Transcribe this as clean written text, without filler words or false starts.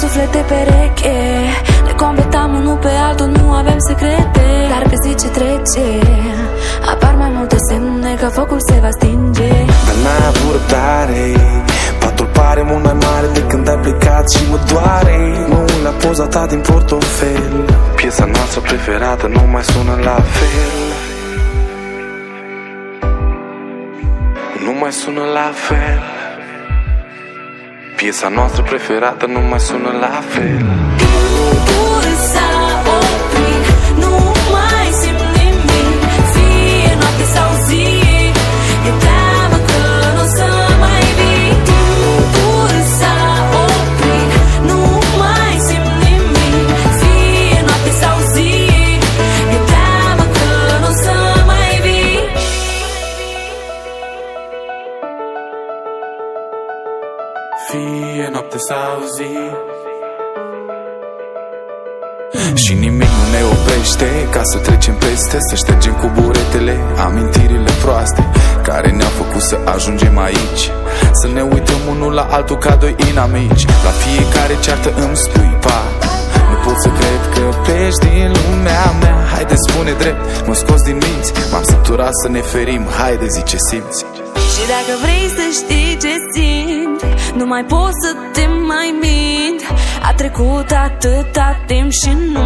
suflet de pereche, ne completam unul pe altul, nu avem secrete. Dar pe zi ce trece apar mai multe semne că focul se va stinge. Dar n-ai avut răbdare, patul pare mult mai mare de când ai plecat și mă doare. Mă uit la poza ta din portofel, piesa noastră preferată nu mai sună la fel. Nu mai sună la fel. Piesa noastră preferată nu mai sună la fel. Timpul s-a oprit, nu mai simt nimic, fie noapte sau zi, e teamă că n-o să mai vii. Timpul s-a oprit, nu mai simt nimic, fie noapte sau zi, e teamă că n-o să mai vii. Fie noapte sau zi, și nimic nu ne oprește ca să trecem peste, să ștergem cu buretele amintirile proaste care ne-au făcut să ajungem aici. Să ne uităm unul la altul ca doi inamici. La fiecare ceartă îmi spui pat. Nu pot să cred că pleci din lumea mea. Haide spune drept, mă scos din minți. M-am săturat să ne ferim, haide zi ce simți. Și dacă vrei să știi ce simt, nu mai pot să te mai mint. A trecut atâta timp și nu